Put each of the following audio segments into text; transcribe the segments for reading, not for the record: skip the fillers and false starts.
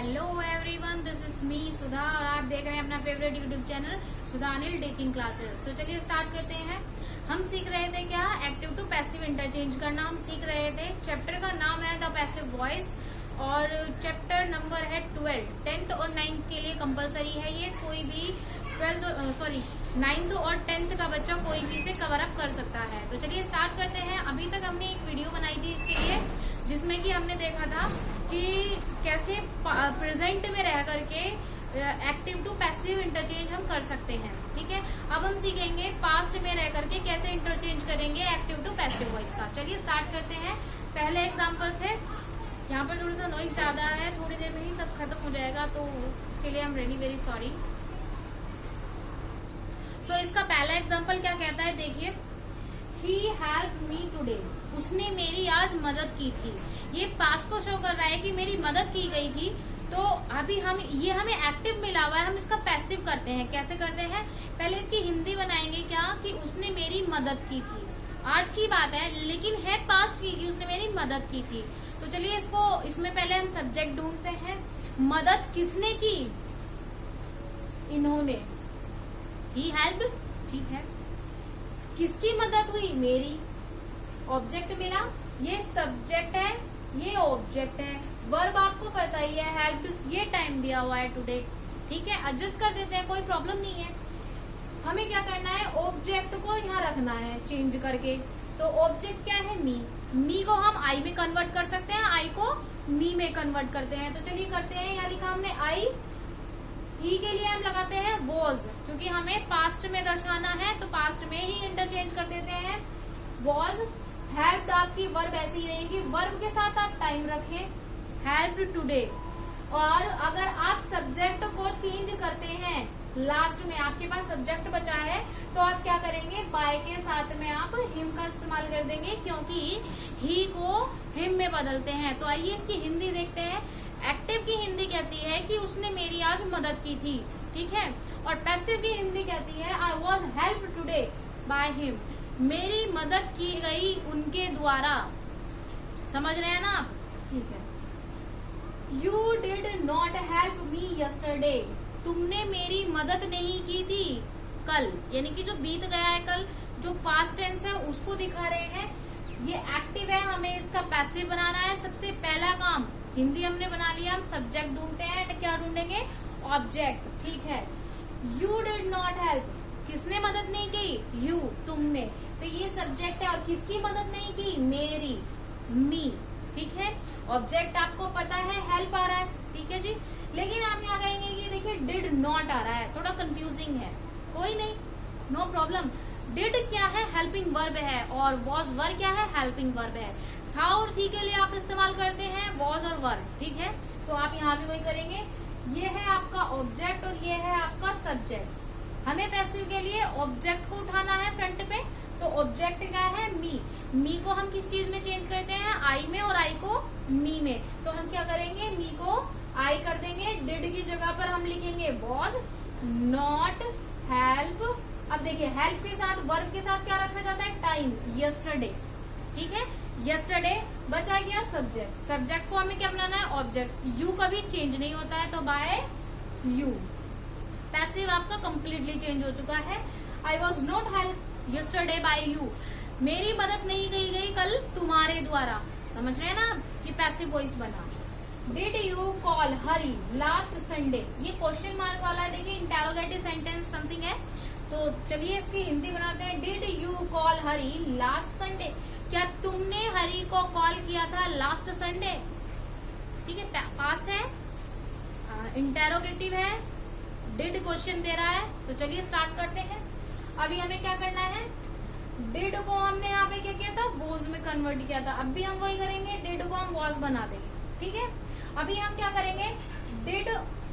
Hello everyone, this is me Sudha और आप देख रहे हैं अपना favourite YouTube channel Sudha Anil taking classes. तो चलिए स्टार्ट करते हैं। हम सीख रहे थे क्या, एक्टिव टू पैसिव इंटरचेंज करना हम सीख रहे थे। चैप्टर का नाम है द पैसिव वॉइस और चैप्टर नंबर है 12। 10th और 9th के लिए कंपलसरी है ये। कोई भी 9th और 10th का बच्चा कोई भी इसे कवर अप कर सकता है। तो चलिए स्टार्ट करते हैं। अभी तक हमने एक वीडियो बनाई थी इसके लिए, जिसमें कि हमने देखा था कि कैसे प्रेजेंट में रह करके एक्टिव टू पैसिव इंटरचेंज हम कर सकते हैं। ठीक है, अब हम सीखेंगे पास्ट में रह करके कैसे इंटरचेंज करेंगे एक्टिव टू पैसिव वॉइस का। चलिए स्टार्ट करते हैं। पहले एग्जांपल से, यहाँ पर थोड़ा सा नॉइज ज्यादा है, थोड़ी देर में ही सब खत्म हो जाएगा, तो उसके लिए I am really very sorry. So इसका पहला एग्जाम्पल क्या कहता है, देखिए, He helped me today। उसने मेरी आज मदद की थी। ये पास्ट को शो कर रहा है कि मेरी मदद की गई थी। तो अभी हमें एक्टिव मिला हुआ है, हम इसका पैसिव करते हैं। कैसे करते हैं, पहले इसकी हिंदी बनाएंगे क्या कि उसने मेरी मदद की थी। आज की बात है लेकिन है पास्ट की कि उसने मेरी मदद की थी। तो चलिए इसमें पहले हम सब्जेक्ट ढूंढते हैं। मदद किसने की, इन्होंने। ही हेल्प, ठीक है। किसकी मदद हुई, मेरी। ऑब्जेक्ट मिला, ये सब्जेक्ट है, ये ऑब्जेक्ट है। वर्ब आपको पता ही है, हेल्प, ये टाइम दिया हुआ है टुडे। ठीक है, एडजस्ट कर देते हैं, कोई प्रॉब्लम नहीं है। हमें क्या करना है, ऑब्जेक्ट को यहाँ रखना है चेंज करके। तो ऑब्जेक्ट क्या है, मी को हम आई में कन्वर्ट कर सकते हैं, आई को मी में कन्वर्ट करते हैं। तो चलिए करते हैं। यहाँ लिखा हमने आई, ही के लिए हम लगाते हैं वॉज, क्योंकि हमें पास्ट में दर्शाना है तो पास्ट में ही इंटरचेंज कर देते हैं। वॉज। हेल्प आपकी वर्ब ऐसी रहेगी, वर्ब के साथ आप टाइम रखें, हेल्प टुडे। और अगर आप सब्जेक्ट को चेंज करते हैं, लास्ट में आपके पास सब्जेक्ट बचा है, तो आप क्या करेंगे, बाय के साथ में आप हिम का इस्तेमाल कर देंगे, क्योंकि ही को हिम में बदलते हैं। तो आइए इसकी हिंदी देखते हैं। एक्टिव की हिंदी कहती है कि उसने मेरी आज मदद की थी। ठीक है, और पैसिव की हिंदी कहती है I was help today by him. मेरी मदद की गई उनके द्वारा। समझ रहे हैं ना आप, ठीक है। You did not help me yesterday. तुमने मेरी मदद नहीं की थी कल, यानी कि जो बीत गया है कल, जो पास्ट टेंस है उसको दिखा रहे हैं। ये एक्टिव है, हमें इसका पैसिव बनाना है। सबसे पहला काम, हिंदी हमने बना लिया, हम सब्जेक्ट ढूंढते हैं। एंड क्या ढूंढेंगे, ऑब्जेक्ट। ठीक है, यू डिड नॉट हेल्प, किसने मदद नहीं की, यू, तुमने। तो ये सब्जेक्ट है, और किसकी मदद नहीं की, मेरी, मी। ठीक है, ऑब्जेक्ट आपको पता है, हेल्प आ रहा है। ठीक है जी, लेकिन आप यहाँ कहेंगे कि देखिए डिड नॉट आ रहा है, थोड़ा कंफ्यूजिंग है। कोई नहीं, नो प्रॉब्लम। डिड क्या है, हेल्पिंग वर्ब है, और वॉज वर्ब क्या है, हेल्पिंग वर्ब है। था और थी के लिए आप इस्तेमाल करते हैं वॉज और वर्ब। ठीक है, तो आप यहाँ भी वही करेंगे। ये है आपका ऑब्जेक्ट और ये है आपका सब्जेक्ट। हमें पैसिव के लिए ऑब्जेक्ट को उठाना है फ्रंट पे। तो ऑब्जेक्ट क्या है, मी को हम किस चीज में चेंज करते हैं, आई में, और आई को मी में। तो हम क्या करेंगे, मी को आई कर देंगे, डिड की जगह पर हम लिखेंगे वॉज नॉट हेल्प। अब देखिए, हेल्प के साथ वर्ब के साथ क्या रखा जाता है, टाइम, यस्टरडे। ठीक है, यस्टरडे बचा गया सब्जेक्ट। सब्जेक्ट को हमें क्या बनाना है, ऑब्जेक्ट। यू कभी चेंज नहीं होता है, तो बाय यू। पैसिव आपका कंप्लीटली चेंज हो चुका है। I was not help yesterday by you. मेरी मदद नहीं की गई कल तुम्हारे द्वारा। समझ रहे हैं ना कि पैसिव वॉइस बना। Did you call Hari last Sunday. ये क्वेश्चन मार्क वाला है, देखिए, इंटेरोगेटिव सेंटेंस समथिंग है। तो चलिए इसकी हिंदी बनाते हैं। Did you call Hari last Sunday. क्या तुमने हरी को कॉल किया था लास्ट संडे। ठीक है, पास्ट है, इंटेरोगेटिव है, डिड क्वेश्चन दे रहा है। तो चलिए स्टार्ट करते हैं। अभी हमें क्या करना है, डिड को हमने यहाँ पे क्या किया था, वॉज में कन्वर्ट किया था। अब भी हम वही करेंगे, डिड को हम वॉज बना देंगे। ठीक है, अभी हम क्या करेंगे, डिड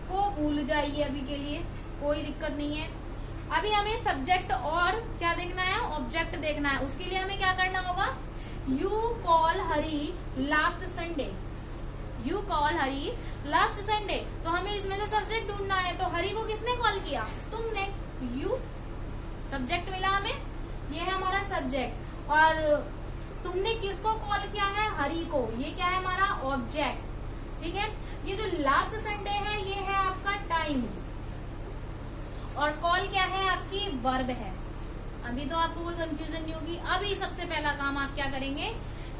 को भूल जाइए अभी के लिए, कोई दिक्कत नहीं है। अभी हमें सब्जेक्ट और क्या देखना है, ऑब्जेक्ट देखना है। उसके लिए हमें क्या करना होगा, you call Hari last Sunday. You call Hari last Sunday. तो हमें इसमें से सब्जेक्ट ढूंढना है। तो हरी को किसने कॉल किया, तुमने, यू। सब्जेक्ट मिला हमें, ये है हमारा सब्जेक्ट। और तुमने किसको कॉल किया है, हरी को, ये क्या है हमारा ऑब्जेक्ट। ठीक है, ये जो लास्ट संडे टाइम, और कॉल क्या है आपकी, वर्ब है। अभी तो आपको कोई कंफ्यूजन नहीं होगी। अभी सबसे पहला काम आप क्या करेंगे,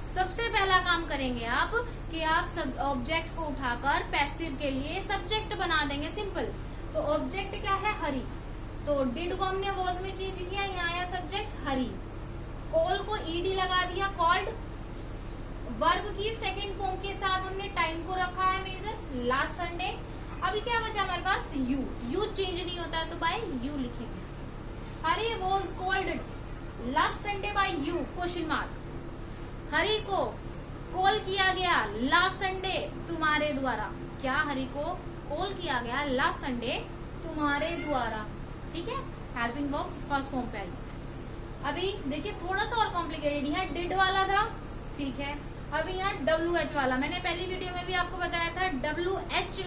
सबसे पहला काम करेंगे आप कि आप सब ऑब्जेक्ट को उठाकर पैसिव के लिए सब्जेक्ट बना देंगे, सिंपल। तो ऑब्जेक्ट क्या है, हरी, तो डिड को हमने वॉज में चेंज किया, यहाँ आया सब्जेक्ट हरी। कॉल को ईडी लगा दिया, कॉल्ड। वर्ब की सेकंड फॉर्म के साथ हमने टाइम को रखा है मेजर, लास्ट संडे। अभी क्या बचा हमारे पास, यू चेंज नहीं होता है तो बाय यू लिखेंगे। Hari was called last Sunday by you, question mark. Hari को कॉल किया गया लास्ट संडे तुम्हारे द्वारा। क्या, हरी को कॉल किया गया लास्ट संडे तुम्हारे द्वारा, ठीक है। हेल्पिंग वर्ब फर्स्ट फॉर्म पे आई। अभी देखिए थोड़ा सा और कॉम्प्लिकेटेड, यहाँ डिड वाला था, ठीक है। अभी यहाँ WH वाला, मैंने पहली वीडियो में भी आपको बताया था, WH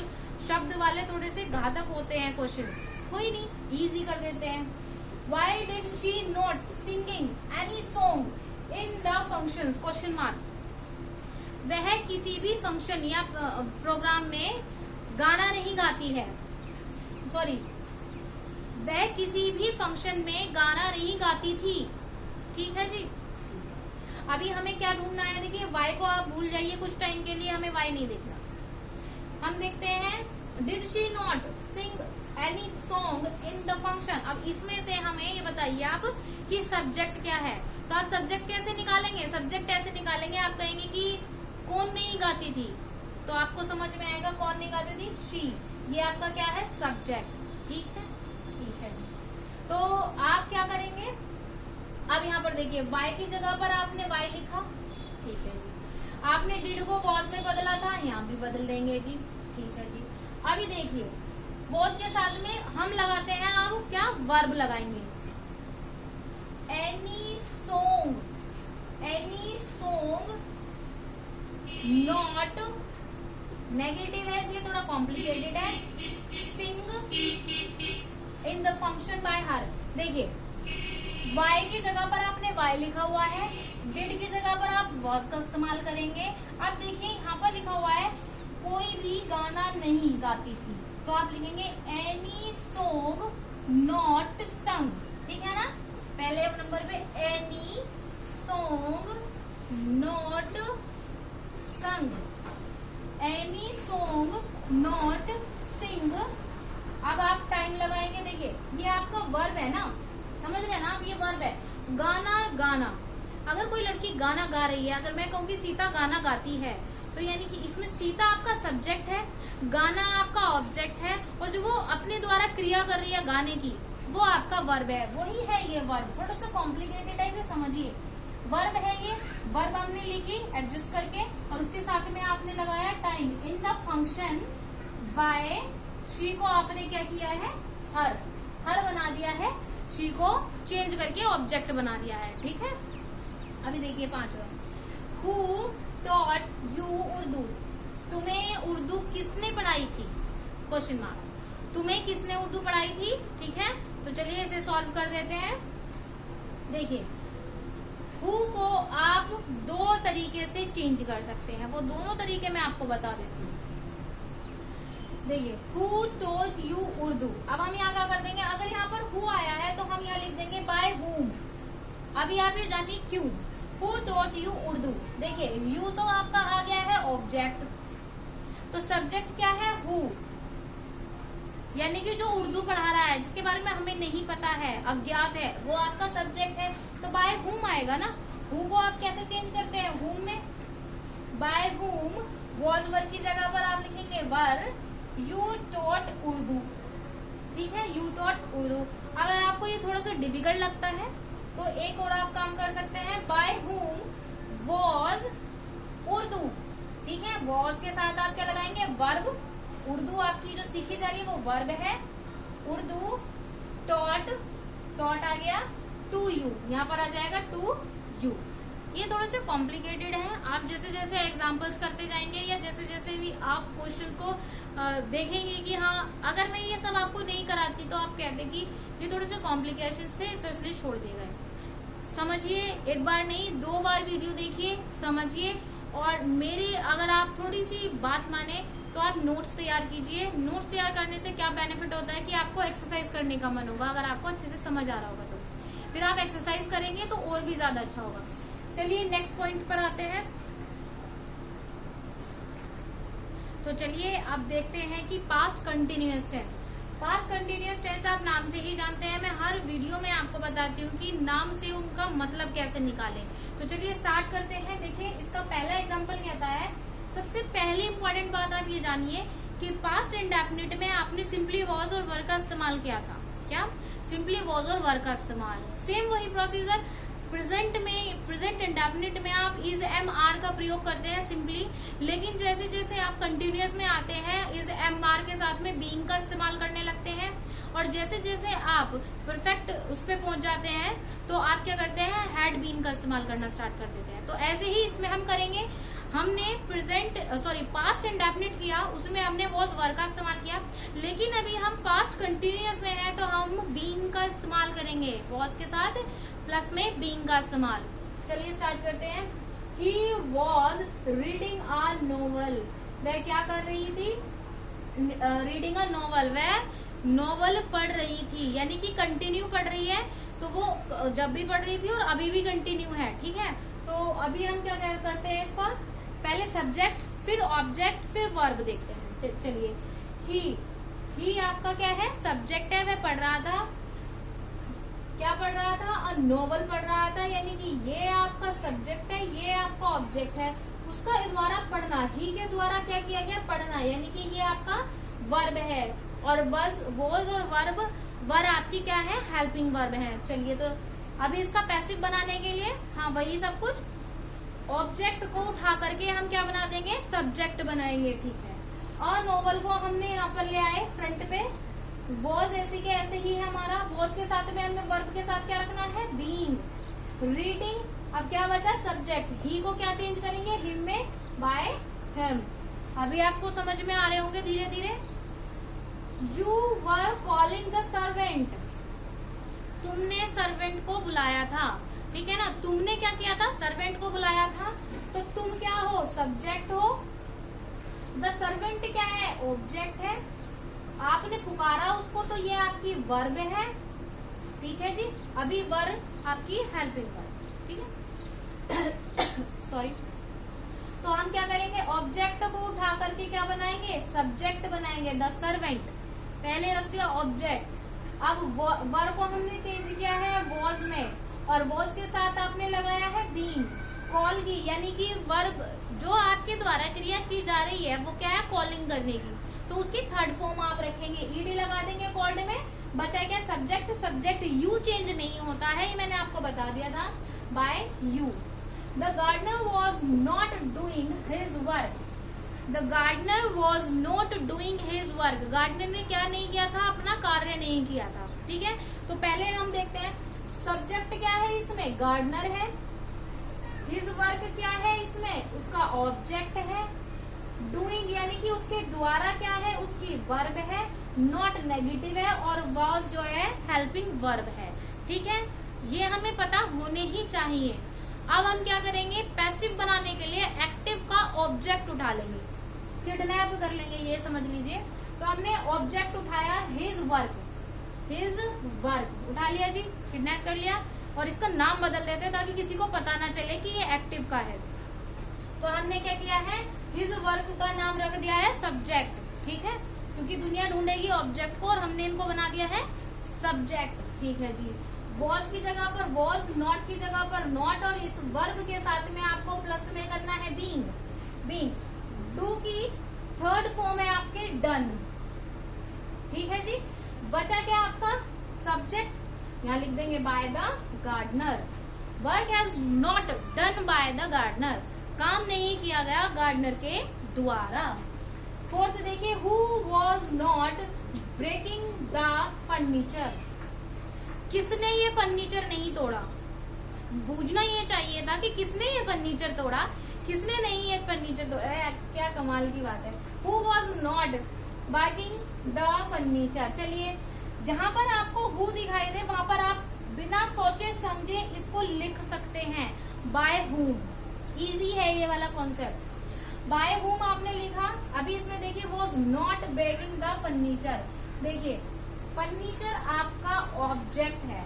शब्द वाले थोड़े से घातक होते हैं क्वेश्चन, कोई नहीं, इजी कर देते हैं। Why did she not singing any song in the function, question mark. वह किसी भी फंक्शन या प्रोग्राम में गाना नहीं गाती है, सॉरी, वह किसी भी फंक्शन में गाना नहीं गाती थी, ठीक है जी। अभी हमें क्या ढूंढना है, देखिए वाई को आप भूल जाइए कुछ टाइम के लिए, हमें वाई नहीं देखना। हम देखते हैं did she not Singh any song in the function. अब इसमें से हमें ये बताइए आप कि सब्जेक्ट क्या है, तो आप सब्जेक्ट कैसे निकालेंगे, सब्जेक्ट ऐसे निकालेंगे, आप कहेंगे कि कौन नहीं गाती थी, तो आपको समझ में आएगा कौन नहीं गाती थी, शी, ये आपका क्या है, सब्जेक्ट, ठीक है, ठीक है जी। तो आप क्या करेंगे, अब यहाँ पर देखिए वाई की जगह पर आपने वाई लिखा, ठीक है जी। आपने डिड को वॉज में बदला था, यहाँ भी बदल देंगे जी, ठीक है जी। अभी देखिए वॉज के साथ में हम लगाते हैं, अब क्या वर्ब लगाएंगे, एनी सॉन्ग नॉट, नेगेटिव है इसलिए थोड़ा कॉम्प्लिकेटेड है, sing in the function by her. देखिए वाई की जगह पर आपने वाई लिखा हुआ है, डिड की जगह पर आप वॉज का इस्तेमाल करेंगे। अब देखिए यहाँ पर लिखा हुआ है कोई भी गाना नहीं गाती थी, तो आप लिखेंगे एनी सॉन्ग नॉट संग, ठीक है ना। पहले नंबर पे any song not sung, any song not sing. अब आप टाइम लगाएंगे, देखिए ये आपका वर्ब है ना, समझ रहे हैं ना आप, ये वर्ब है, गाना गाना। अगर कोई लड़की गाना गा रही है, अगर मैं कहूँगी सीता गाना गाती है, तो यानी कि इसमें सीता आपका सब्जेक्ट है, गाना आपका ऑब्जेक्ट है, और जो वो अपने द्वारा क्रिया कर रही है गाने की, वो आपका वर्ब है, वही है ये वर्ब। थोड़ा सा कॉम्प्लिकेटेड है, इसे समझिए। वर्ब है ये, वर्ब हमने लिखी एडजस्ट करके, और उसके साथ में आपने लगाया time. In the function bye she को आपने क्या किया है, हर बना दिया है, शी को चेंज करके ऑब्जेक्ट बना दिया है, ठीक है। अभी देखिए पांचवा, हु टॉट यू उर्दू, तुम्हें उर्दू किसने पढ़ाई थी, क्वेश्चन मार्क। तुम्हें किसने उर्दू पढ़ाई थी, ठीक है। तो चलिए इसे सॉल्व कर देते हैं। देखिए हु को आप दो तरीके से चेंज कर सकते हैं, वो दोनों तरीके मैं आपको बता देती हूँ। देखिए हु टॉट यू उर्दू, अब हम यहाँ क्या कर देंगे, अगर यहाँ पर हु आया है तो हम यहाँ लिख देंगे बाय हुम। अभी आप ये जानिए क्यों, हु टॉट यू उर्दू। देखिए यू तो आपका आ गया है ऑब्जेक्ट, तो सब्जेक्ट क्या है, हु, यानी कि जो उर्दू पढ़ा रहा है, जिसके बारे में हमें नहीं पता है, अज्ञात है, वो आपका सब्जेक्ट है, तो बाय हुम आएगा ना। हु को आप कैसे चेंज करते हैं, हुम में, बाय हुम, वॉज वर्ब की जगह पर आप लिखेंगे वर, यू टॉट उर्दू, ठीक है, यू टॉट उर्दू। अगर आपको ये थोड़ा सा डिफिकल्ट लगता है तो एक और आप काम कर सकते हैं, बाय हुम वॉज उर्दू, ठीक है। वॉज के साथ आप क्या लगाएंगे, वर्ब, उर्दू आपकी जो सीखी जा रही है वो वर्ब है, उर्दू टॉट आ गया टू यू, यहाँ पर आ जाएगा टू यू। ये थोड़े से कॉम्प्लिकेटेड है, आप जैसे जैसे एग्जांपल्स करते जाएंगे या जैसे जैसे भी आप क्वेश्चन को देखेंगे कि हाँ अगर मैं ये सब आपको नहीं कराती तो आप कहते कि ये थोड़े से कॉम्प्लिकेशंस थे तो इसलिए छोड़ दिए गए। समझिए, एक बार नहीं 2 बार वीडियो देखिए, समझिए, और मेरी अगर आप थोड़ी सी बात माने तो आप नोट्स तैयार कीजिए। नोट्स तैयार करने से क्या बेनिफिट होता है कि आपको एक्सरसाइज करने का मन होगा, अगर आपको अच्छे से समझ आ रहा होगा तो फिर आप एक्सरसाइज करेंगे तो और भी ज्यादा अच्छा होगा। चलिए नेक्स्ट पॉइंट पर आते हैं। तो चलिए अब देखते हैं कि past continuous tense. Past continuous tense आप नाम से ही जानते हैं, मैं हर वीडियो में आपको बताती हूँ कि नाम से उनका मतलब कैसे निकालें। तो चलिए स्टार्ट करते हैं। देखिए इसका पहला एग्जांपल कहता है, सबसे पहली इंपॉर्टेंट बात आप ये जानिए कि पास्ट इंडेफिनिट में आपने सिंपली वॉज और वर का इस्तेमाल किया था। क्या? सिंपली वॉज और वर का इस्तेमाल। सेम वही प्रोसीजर प्रेजेंट में, प्रेजेंट इंडेफिनिट में आप इज एम आर का प्रयोग करते हैं सिंपली, लेकिन जैसे जैसे आप कंटिन्यूअस में आते हैं इज एम आर के साथ में बीइंग का इस्तेमाल करने लगते हैं, और जैसे जैसे आप परफेक्ट उस पर पहुंच जाते हैं तो आप क्या करते हैं, हैड बीन का इस्तेमाल करना स्टार्ट कर देते हैं। तो ऐसे ही इसमें हम करेंगे। हमने पास्ट इंडेफिनिट किया, उसमें हमने वॉज वर का इस्तेमाल किया, लेकिन अभी हम पास्ट कंटिन्यूअस में है तो हम बीइंग का इस्तेमाल करेंगे, वॉज के साथ प्लस में बीइंग का इस्तेमाल। चलिए स्टार्ट करते हैं। He was reading a novel, वह क्या कर रही थी, रीडिंग अ नोवेल, वह नोवेल पढ़ रही थी, यानी कि कंटिन्यू पढ़ रही है, तो वो जब भी पढ़ रही थी और अभी भी कंटिन्यू है। ठीक है, तो अभी हम क्या करते हैं, इसको पहले सब्जेक्ट फिर ऑब्जेक्ट फिर वर्ब देखते हैं। चलिए ही आपका क्या है, सब्जेक्ट है, वह पढ़ रहा था, क्या पढ़ रहा था, अ नोवेल पढ़ रहा था, यानी कि ये आपका सब्जेक्ट है, ये आपका ऑब्जेक्ट है, उसका द्वारा पढ़ना, ही के द्वारा क्या किया गया, पढ़ना, यानी कि ये आपका वर्ब है, और वॉज और वर्ब आपकी क्या है, हेल्पिंग वर्ब है। चलिए तो अभी इसका पैसिव बनाने के लिए हाँ वही सब कुछ, ऑब्जेक्ट को उठा करके हम क्या बना देंगे, सब्जेक्ट बनाएंगे। ठीक है, अ नोवेल को हमने यहाँ पर ले आए फ्रंट पे, वॉज ऐसे के ऐसे ही है हमारा, वॉज के साथ में हमें वर्ब के साथ क्या रखना है, बीइंग, रीडिंग, अब क्या बचा, सब्जेक्ट, ही को क्या चेंज करेंगे, हिम में, बाय हिम। अभी आपको समझ में आ रहे होंगे धीरे धीरे। You were calling the servant, तुमने सर्वेंट को बुलाया था। ठीक है ना, तुमने क्या किया था, सर्वेंट को बुलाया था, तो तुम क्या हो, सब्जेक्ट हो, द सर्वेंट क्या है, ऑब्जेक्ट है, आपने पुकारा उसको तो ये आपकी वर्ब है। ठीक है जी, अभी वर्ब आपकी हेल्पिंग वर्ब। ठीक है सॉरी, तो हम क्या करेंगे, ऑब्जेक्ट को उठा करके क्या बनाएंगे, सब्जेक्ट बनाएंगे, द सर्वेंट, पहले रख दिया ऑब्जेक्ट, अब वर्ब को हमने चेंज किया है वॉज में, और वॉज के साथ आपने लगाया है बीइंग, कॉल की, यानी कि वर्ब जो आपके द्वारा क्रिया की जा रही है वो क्या है, कॉलिंग करने की, तो उसकी थर्ड फॉर्म आप रखेंगे, ईडी लगा देंगे कॉल्ड में, बचा क्या, सब्जेक्ट, सब्जेक्ट यू चेंज नहीं होता है, ये मैंने आपको बता दिया था, by you. The gardener was not doing his work, the gardener was not doing his work, gardener ने क्या नहीं किया था, अपना कार्य नहीं किया था। ठीक है, तो पहले हम देखते हैं, सब्जेक्ट क्या है इसमें, गार्डनर है, हिज वर्क क्या है इसमें, उसका ऑब्जेक्ट है, डूइंग यानी कि उसके द्वारा क्या है, उसकी वर्ब है, नॉट नेगेटिव है, और वॉज जो है हेल्पिंग वर्ब है। ठीक है, ये हमें पता होने ही चाहिए। अब हम क्या करेंगे, पैसिव बनाने के लिए एक्टिव का ऑब्जेक्ट उठा लेंगे, किडनैप कर लेंगे, ये समझ लीजिए। तो हमने ऑब्जेक्ट उठाया हिज वर्क, हिज वर्क उठा लिया जी, किडनैप कर लिया, और इसका नाम बदल देते हैं ताकि किसी को पता ना चले कि ये एक्टिव का है। तो हमने क्या किया है, हिज वर्क का नाम रख दिया है सब्जेक्ट। ठीक है, क्योंकि दुनिया ढूंढेगी ऑब्जेक्ट को, और हमने इनको बना दिया है सब्जेक्ट। ठीक है जी, वॉज की जगह पर वॉज, नॉट की जगह पर नॉट, और इस वर्ब के साथ में आपको प्लस में करना है बीइंग, बीइंग। डू की थर्ड फॉर्म है आपके डन। ठीक है जी, बचा क्या आपका, सब्जेक्ट, यहाँ लिख देंगे by the gardener, work has not done by the gardener, काम नहीं किया गया गार्डनर के द्वारा। फोर्थ देखिए, who was not breaking the furniture, किसने ये फर्नीचर नहीं तोड़ा, पूछना ये चाहिए था कि किसने ये फर्नीचर तोड़ा, किसने नहीं ये फर्नीचर तोड़ा, क्या कमाल की बात है। Who was not breaking the furniture. चलिए, जहां पर आपको हु दिखाई दे वहां पर आप बिना सोचे समझे इसको लिख सकते हैं, बाय हुम, इजी है ये वाला कॉन्सेप्ट। बाय हुम आपने लिखा, अभी इसमें देखिए was not breaking the furniture. देखिए फर्नीचर आपका ऑब्जेक्ट है,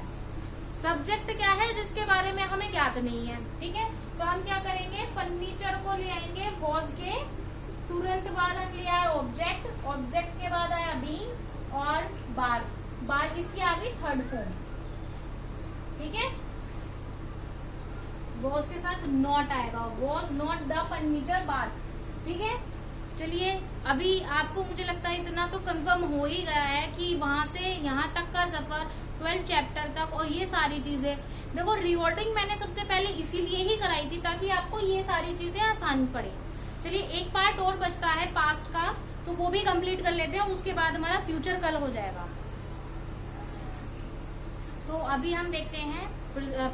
सब्जेक्ट क्या है जिसके बारे में हमें ज्ञात नहीं है, ठीक है। तो हम क्या करेंगे, फर्नीचर को ले आएंगे वॉज के तुरंत बाद हम ले आए ऑब्जेक्ट, ऑब्जेक्ट के बाद आया बीइंग और बार, बार किसकी आ गई थर्ड फॉर्म, ठीक है। वॉज के साथ नॉट आएगा, वॉज नॉट द फर्नीचर बार, ठीक है। चलिए अभी आपको मुझे लगता है इतना तो कंफर्म हो ही गया है कि वहां से यहाँ तक का सफर 12 चैप्टर तक और ये सारी चीजें, देखो रिवॉर्डिंग मैंने सबसे पहले इसीलिए ही कराई थी ताकि आपको ये सारी चीजें आसान पड़े। चलिए एक पार्ट और बचता है पास्ट का, तो वो भी कंप्लीट कर लेते हैं, उसके बाद हमारा फ्यूचर कल हो जाएगा। तो अभी हम देखते हैं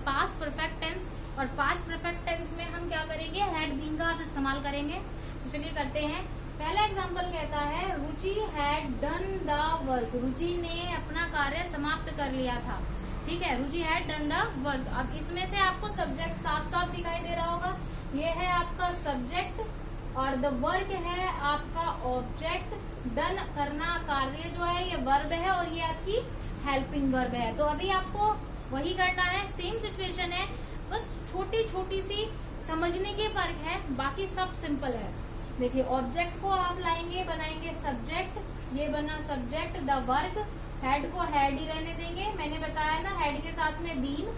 पास्ट परफेक्ट टेंस, और पास्ट परफेक्ट टेंस में हम क्या करेंगे, हैड बीन का आप इस्तेमाल करेंगे। तो चलिए करते हैं। पहला एग्जांपल कहता है रुचि हैड डन द वर्क, रुचि ने अपना कार्य समाप्त कर लिया था, ठीक है। रुचि हैड डन द वर्क। अब इसमें से आपको सब्जेक्ट साफ साफ दिखाई दे रहा होगा, ये है आपका सब्जेक्ट और द वर्क है आपका ऑब्जेक्ट, डन करना कार्य जो है ये वर्ब है और ये आपकी हेल्पिंग वर्ब है। तो अभी आपको वही करना है, सेम सिचुएशन है, बस छोटी छोटी सी समझने के फर्क है, बाकी सब सिंपल है। देखिए ऑब्जेक्ट को आप लाएंगे, बनाएंगे सब्जेक्ट, ये बना सब्जेक्ट, द वर्क, हेड को हेड ही रहने देंगे, मैंने बताया ना, हेड के साथ में बीन,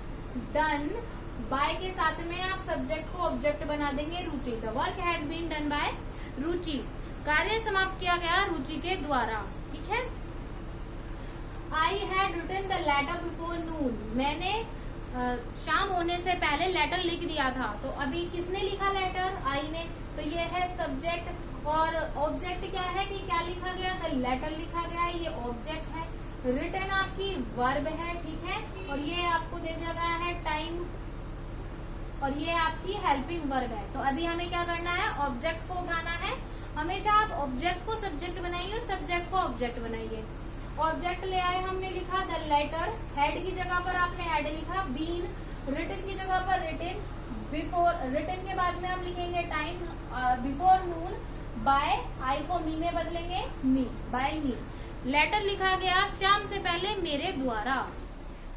डन, बाय के साथ में आप सब्जेक्ट को ऑब्जेक्ट बना देंगे Ruchi, the work had been done by Ruchi, कार्य समाप्त किया गया रुचि के द्वारा, ठीक है। I had written the letter before noon, मैंने शाम होने से पहले लेटर लिख दिया था। तो अभी किसने लिखा लेटर, आई ने, तो ये है सब्जेक्ट और ऑब्जेक्ट क्या है कि क्या लिखा गया, द लेटर लिखा गया है, ये ऑब्जेक्ट है। रिटन आपकी वर्ब है, ठीक है, और ये आपको दे दिया गया है टाइम और ये आपकी हेल्पिंग वर्ब है। तो अभी हमें क्या करना है, ऑब्जेक्ट को उठाना है। हमेशा आप ऑब्जेक्ट को सब्जेक्ट बनाइए और सब्जेक्ट को ऑब्जेक्ट बनाइए। ऑब्जेक्ट ले आए, हमने लिखा द लेटर, हेड की जगह पर आपने हेड लिखा, बीन, रिटन की जगह पर रिटन, बिफोर, रिटन के बाद में हम लिखेंगे टाइम, बिफोर नून, बाय, आई को मी में बदलेंगे, मी, बाय मी, लेटर लिखा गया शाम से पहले मेरे द्वारा,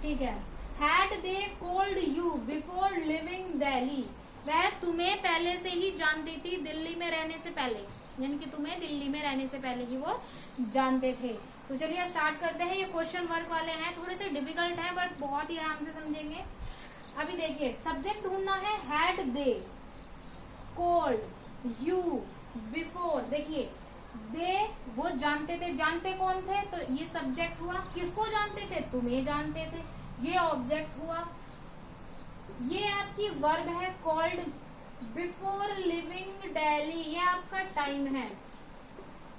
ठीक है। Had they called you before living Delhi, वह तुम्हें पहले से ही जानती थी दिल्ली में रहने से पहले, यानी कि तुम्हें दिल्ली में रहने से पहले ही वो जानते थे। तो चलिए स्टार्ट करते हैं। ये क्वेश्चन वर्क वाले हैं, थोड़े से डिफिकल्ट हैं बट बहुत ही आराम से समझेंगे। अभी देखिए सब्जेक्ट ढूंढना है, had they called you before, देखिए दे वो जानते थे, जानते कौन थे, तो ये सब्जेक्ट हुआ, किसको जानते थे, तुम्हें जानते थे, ये ऑब्जेक्ट हुआ, ये आपकी वर्ब है कॉल्ड, बिफोर लिविंग दिल्ली ये आपका टाइम है,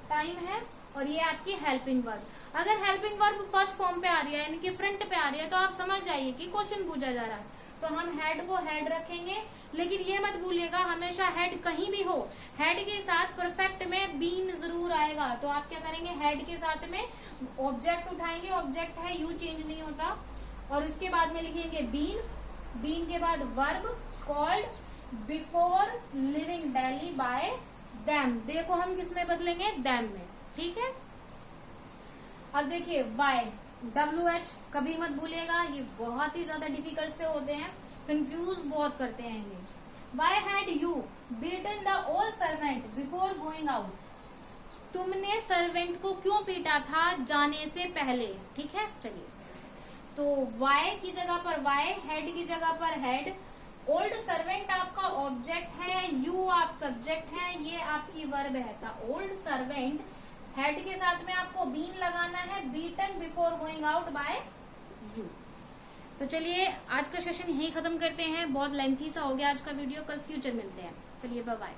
टाइम है, और ये आपकी हेल्पिंग वर्ब। अगर हेल्पिंग वर्ब फर्स्ट फॉर्म पे आ रही है यानी कि फ्रंट पे आ रही है तो आप समझ जाइए कि क्वेश्चन पूछा जा रहा है। तो हम हेड को हेड रखेंगे, लेकिन ये मत भूलिएगा हमेशा हेड कहीं भी हो, हेड के साथ परफेक्ट में बीन जरूर आएगा। तो आप क्या करेंगे, हेड के साथ में ऑब्जेक्ट उठाएंगे, ऑब्जेक्ट है यू चेंज नहीं होता, और इसके बाद में लिखेंगे बीन, बीन के बाद verb called before living Delhi bye them, देखो हम किसमें बदलेंगे, देम में, ठीक है। अब देखिए वाई, WH कभी मत भूलिएगा, ये बहुत ही ज्यादा डिफिकल्ट से होते हैं, कंफ्यूज बहुत करते हैं ये। Why had you beaten the old servant before going out, तुमने सर्वेंट को क्यों पीटा था जाने से पहले, ठीक है। चलिए तो वाई की जगह पर वाई, हेड की जगह पर हेड, ओल्ड सर्वेंट आपका ऑब्जेक्ट है, यू आप सब्जेक्ट है, ये आपकी वर्ब है। था ओल्ड सर्वेंट, हेड के साथ में आपको बीन लगाना है, beaten before going out by you. तो चलिए आज का सेशन यही खत्म करते हैं, बहुत लेंथी सा हो गया आज का वीडियो, कल फ्यूचर मिलते हैं। चलिए बाय बाय।